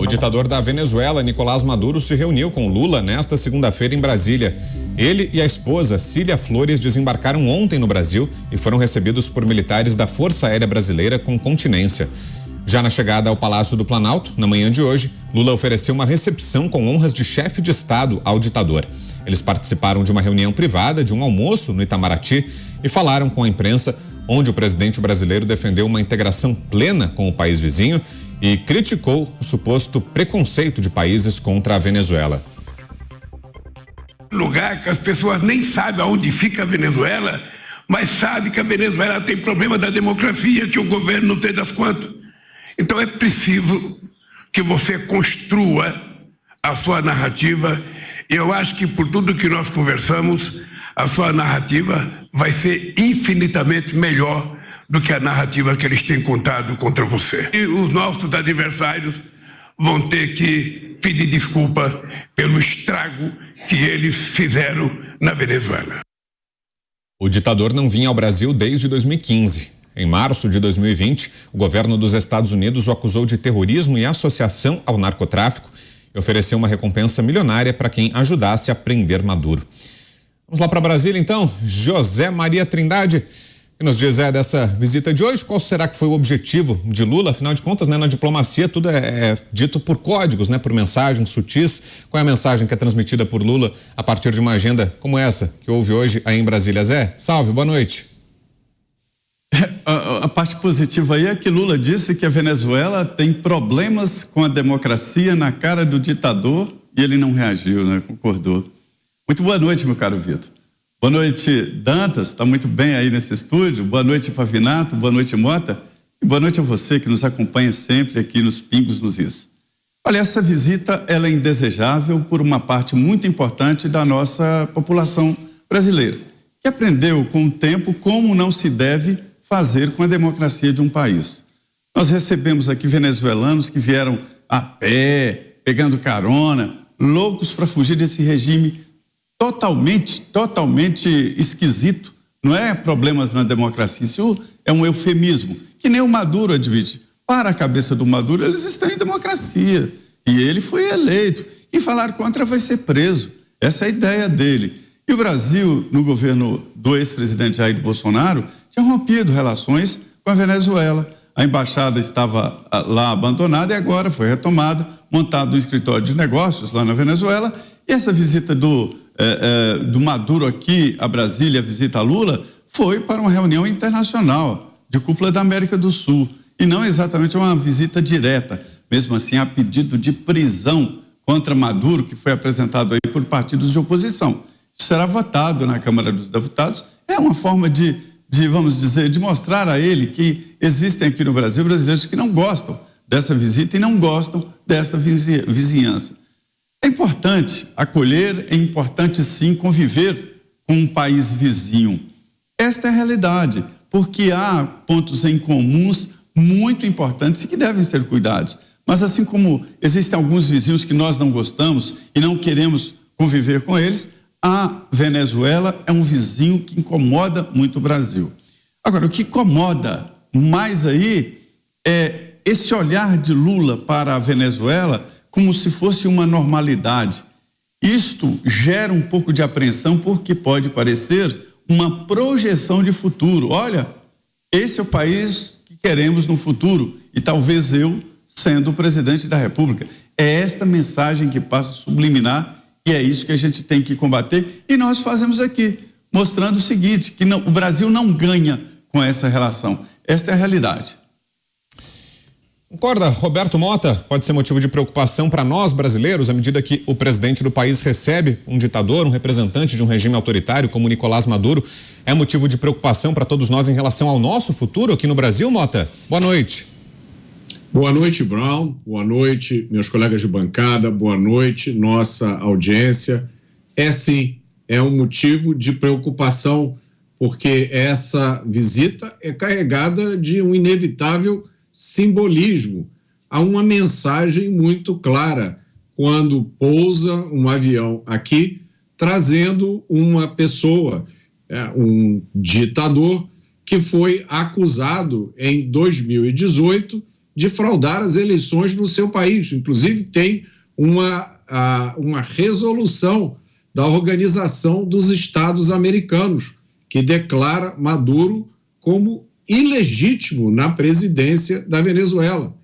O ditador da Venezuela, Nicolás Maduro, se reuniu com Lula nesta segunda-feira em Brasília. Ele e a esposa, Cília Flores, desembarcaram ontem no Brasil e foram recebidos por militares da Força Aérea Brasileira com continência. Já na chegada ao Palácio do Planalto, na manhã de hoje, Lula ofereceu uma recepção com honras de chefe de Estado ao ditador. Eles participaram de uma reunião privada, de um almoço no Itamaraty e falaram com a imprensa, onde o presidente brasileiro defendeu uma integração plena com o país vizinho e criticou o suposto preconceito de países contra a Venezuela. Lugar que as pessoas nem sabem aonde fica a Venezuela, mas sabem que a Venezuela tem problema da democracia, que o governo não tem das contas. Então é preciso que você construa a sua narrativa. Eu acho que por tudo que nós conversamos, a sua narrativa vai ser infinitamente melhor do que a narrativa que eles têm contado contra você. E os nossos adversários vão ter que pedir desculpa pelo estrago que eles fizeram na Venezuela. O ditador não vinha ao Brasil desde 2015. Em março de 2020, o governo dos Estados Unidos o acusou de terrorismo e associação ao narcotráfico e ofereceu uma recompensa milionária para quem ajudasse a prender Maduro. Vamos lá para Brasília, então. José Maria Trindade, que nos diz dessa visita de hoje. Qual será que foi o objetivo de Lula? Afinal de contas, na diplomacia tudo é dito por códigos, por mensagens sutis. Qual é a mensagem que é transmitida por Lula a partir de uma agenda como essa que houve hoje aí em Brasília? Zé, salve, boa noite. A parte positiva aí é que Lula disse que a Venezuela tem problemas com a democracia na cara do ditador e ele não reagiu, concordou. Muito boa noite, meu caro Vitor. Boa noite, Dantas, está muito bem aí nesse estúdio. Boa noite, Pavinato, boa noite, Mota. E boa noite a você que nos acompanha sempre aqui nos Pingos nos Is. Olha, essa visita ela é indesejável por uma parte muito importante da nossa população brasileira, que aprendeu com o tempo como não se deve fazer com a democracia de um país. Nós recebemos aqui venezuelanos que vieram a pé, pegando carona, loucos para fugir desse regime totalmente esquisito. Não é problemas na democracia, isso é um eufemismo, que nem o Maduro admite. Para a cabeça do Maduro, eles estão em democracia e ele foi eleito. Quem falar contra vai ser preso. Essa é a ideia dele. E o Brasil, no governo do ex-presidente Jair Bolsonaro, tinha rompido relações com a Venezuela. A embaixada estava lá abandonada e agora foi retomada, montado um escritório de negócios lá na Venezuela. E essa visita do Maduro aqui a Brasília, a visita a Lula, foi para uma reunião internacional de cúpula da América do Sul e não exatamente uma visita direta. Mesmo assim, há pedido de prisão contra Maduro, que foi apresentado aí por partidos de oposição. Isso será votado na Câmara dos Deputados. É uma forma vamos dizer, de mostrar a ele que existem aqui no Brasil brasileiros que não gostam dessa visita e não gostam desta vizinhança. É importante acolher, é importante sim conviver com um país vizinho. Esta é a realidade, porque há pontos em comuns muito importantes e que devem ser cuidados. Mas assim como existem alguns vizinhos que nós não gostamos e não queremos conviver com eles, a Venezuela é um vizinho que incomoda muito o Brasil. Agora, o que incomoda mais aí é esse olhar de Lula para a Venezuela como se fosse uma normalidade. Isto gera um pouco de apreensão porque pode parecer uma projeção de futuro. Olha, esse é o país que queremos no futuro e talvez eu sendo o presidente da República. É esta mensagem que passa subliminar e é isso que a gente tem que combater e nós fazemos aqui, mostrando o seguinte, que o Brasil não ganha com essa relação. Esta é a realidade. Concorda, Roberto Mota? Pode ser motivo de preocupação para nós brasileiros à medida que o presidente do país recebe um ditador, um representante de um regime autoritário como Nicolás Maduro. É motivo de preocupação para todos nós em relação ao nosso futuro aqui no Brasil, Mota? Boa noite. Boa noite, Brown. Boa noite, meus colegas de bancada. Boa noite, nossa audiência. É sim, é um motivo de preocupação, porque essa visita é carregada de um inevitável simbolismo. Há uma mensagem muito clara quando pousa um avião aqui, trazendo uma pessoa, um ditador que foi acusado em 2018 de fraudar as eleições no seu país. Inclusive, tem uma resolução da Organização dos Estados Americanos, que declara Maduro como ilegítimo na presidência da Venezuela.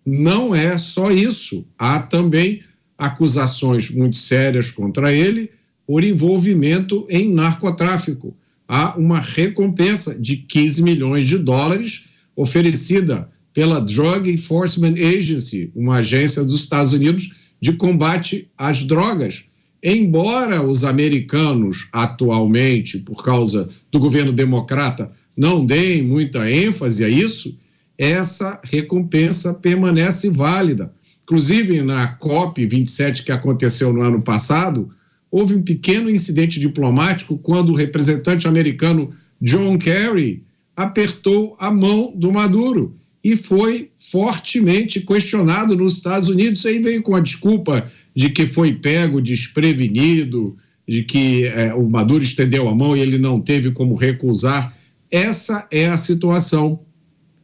Não é só isso, há também acusações muito sérias contra ele por envolvimento em narcotráfico. Há uma recompensa de 15 milhões de dólares oferecida pela Drug Enforcement Agency, uma agência dos Estados Unidos de combate às drogas. Embora os americanos atualmente, por causa do governo democrata, não deem muita ênfase a isso, essa recompensa permanece válida. Inclusive, na COP27 que aconteceu no ano passado, houve um pequeno incidente diplomático quando o representante americano John Kerry apertou a mão do Maduro e foi fortemente questionado nos Estados Unidos. Aí veio com a desculpa de que foi pego desprevenido, de que o Maduro estendeu a mão e ele não teve como recusar. Essa é a situação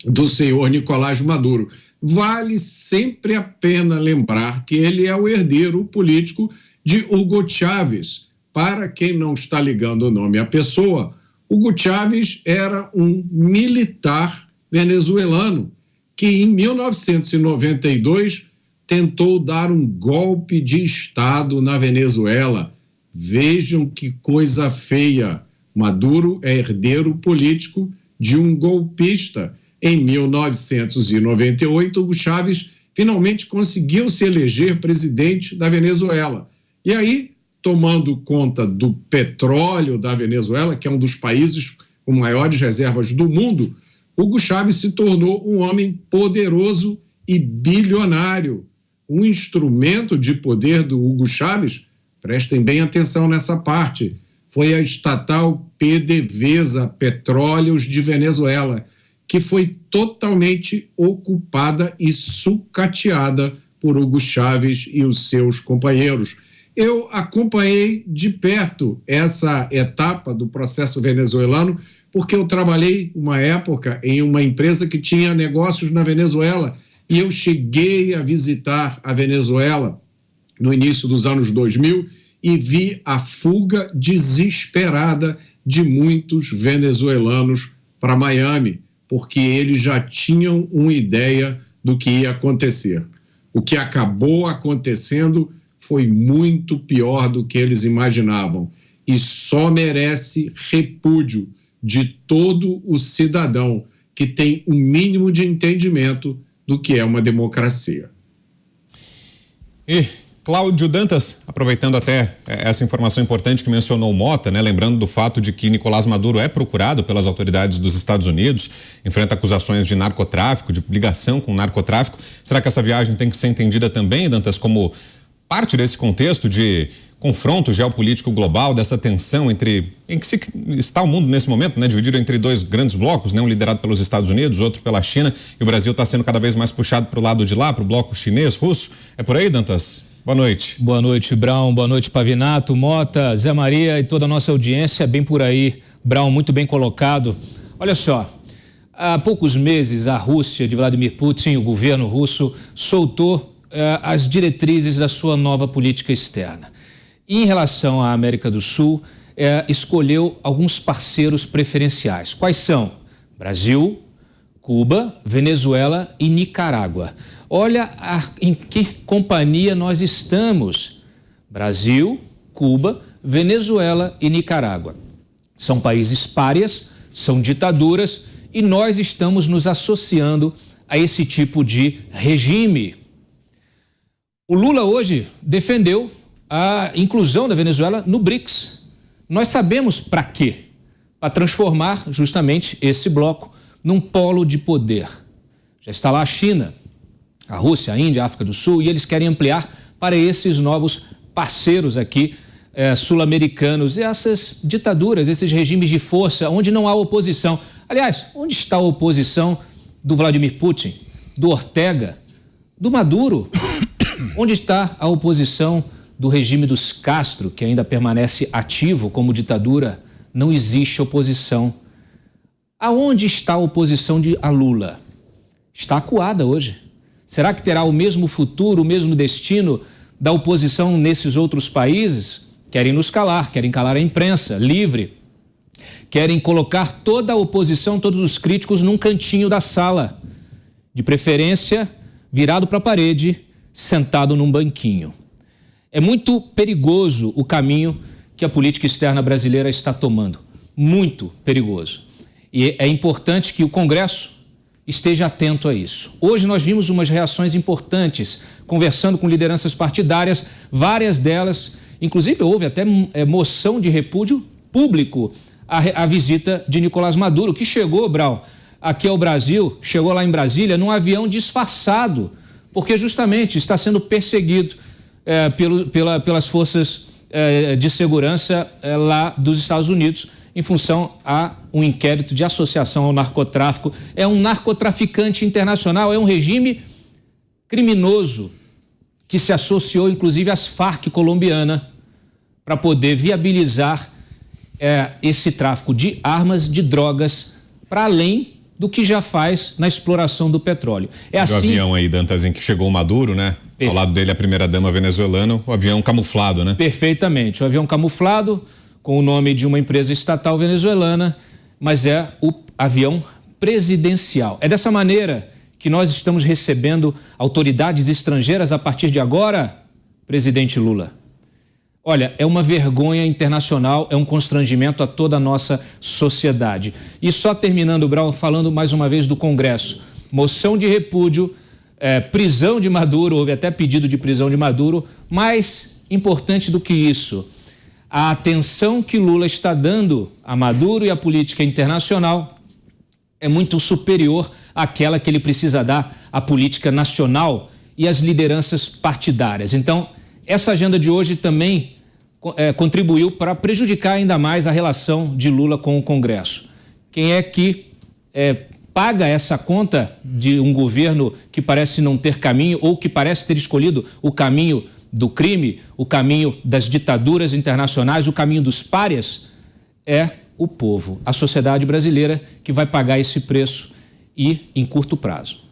do senhor Nicolás Maduro. Vale sempre a pena lembrar que ele é o herdeiro político de Hugo Chávez. Para quem não está ligando o nome à pessoa, Hugo Chávez era um militar venezuelano que em 1992 tentou dar um golpe de Estado na Venezuela. Vejam que coisa feia. Maduro é herdeiro político de um golpista. Em 1998, Hugo Chávez finalmente conseguiu se eleger presidente da Venezuela. E aí, tomando conta do petróleo da Venezuela, que é um dos países com maiores reservas do mundo, Hugo Chávez se tornou um homem poderoso e bilionário. Um instrumento de poder do Hugo Chávez, prestem bem atenção nessa parte, foi a estatal PDVSA, Petróleos de Venezuela, que foi totalmente ocupada e sucateada por Hugo Chávez e os seus companheiros. Eu acompanhei de perto essa etapa do processo venezuelano, porque eu trabalhei uma época em uma empresa que tinha negócios na Venezuela, e eu cheguei a visitar a Venezuela no início dos anos 2000 e vi a fuga desesperada de muitos venezuelanos para Miami, porque eles já tinham uma ideia do que ia acontecer. O que acabou acontecendo foi muito pior do que eles imaginavam e só merece repúdio de todo o cidadão que tem um mínimo de entendimento do que é uma democracia. E Cláudio Dantas, aproveitando até essa informação importante que mencionou o Mota, né, lembrando do fato de que Nicolás Maduro é procurado pelas autoridades dos Estados Unidos, enfrenta acusações de narcotráfico, de ligação com narcotráfico. Será que essa viagem tem que ser entendida também, Dantas, como parte desse contexto de confronto geopolítico global, dessa tensão em que está o mundo nesse momento, né, dividido entre dois grandes blocos, né, um liderado pelos Estados Unidos, outro pela China, e o Brasil está sendo cada vez mais puxado para o lado de lá, para o bloco chinês, russo? É por aí, Dantas? Boa noite. Boa noite, Brown. Boa noite, Pavinato, Mota, Zé Maria e toda a nossa audiência. Bem por aí, Brown, muito bem colocado. Olha só, há poucos meses a Rússia de Vladimir Putin, o governo russo, soltou as diretrizes da sua nova política externa. E em relação à América do Sul, escolheu alguns parceiros preferenciais. Quais são? Brasil, Cuba, Venezuela e Nicarágua. Olha em que companhia nós estamos. Brasil, Cuba, Venezuela e Nicarágua. São países párias, são ditaduras e nós estamos nos associando a esse tipo de regime. O Lula hoje defendeu a inclusão da Venezuela no BRICS. Nós sabemos para quê? Para transformar justamente esse bloco num polo de poder. Já está lá a China, a Rússia, a Índia, a África do Sul, e eles querem ampliar para esses novos parceiros aqui sul-americanos, e essas ditaduras, esses regimes de força, onde não há oposição. Aliás, onde está a oposição do Vladimir Putin, do Ortega, do Maduro? Onde está a oposição do regime dos Castro, que ainda permanece ativo como ditadura? Não existe oposição. Aonde está a oposição a Lula? está acuada hoje. Será que terá o mesmo futuro, o mesmo destino da oposição nesses outros países? Querem nos calar, querem calar a imprensa livre, querem colocar toda a oposição, todos os críticos num cantinho da sala, de preferência virado para a parede, sentado num banquinho. É muito perigoso o caminho que a política externa brasileira está tomando, muito perigoso. E é importante que o Congresso esteja atento a isso. Hoje nós vimos umas reações importantes, conversando com lideranças partidárias, várias delas, inclusive houve até moção de repúdio público à visita de Nicolás Maduro, que chegou, Brau, aqui ao Brasil, chegou lá em Brasília num avião disfarçado, porque justamente está sendo perseguido pelas forças de segurança lá dos Estados Unidos, em função a um inquérito de associação ao narcotráfico. É um narcotraficante internacional, é um regime criminoso que se associou inclusive às Farc colombiana para poder viabilizar esse tráfico de armas, de drogas, para além do que já faz na exploração do petróleo. É assim... O avião aí, Dantas, em que chegou o Maduro, né? Ao lado dele a primeira-dama venezuelana, o avião camuflado, né? Perfeitamente, o avião camuflado com o nome de uma empresa estatal venezuelana, mas é o avião presidencial. É dessa maneira que nós estamos recebendo autoridades estrangeiras a partir de agora, presidente Lula. Olha, é uma vergonha internacional, é um constrangimento a toda a nossa sociedade. E só terminando, Brau, falando mais uma vez do Congresso. Moção de repúdio, prisão de Maduro, houve até pedido de prisão de Maduro, mais importante do que isso, a atenção que Lula está dando a Maduro e à política internacional é muito superior àquela que ele precisa dar à política nacional e às lideranças partidárias. Então, essa agenda de hoje também contribuiu para prejudicar ainda mais a relação de Lula com o Congresso. Quem é que paga essa conta de um governo que parece não ter caminho ou que parece ter escolhido o caminho do crime, o caminho das ditaduras internacionais, o caminho dos párias? É o povo, a sociedade brasileira, que vai pagar esse preço e em curto prazo.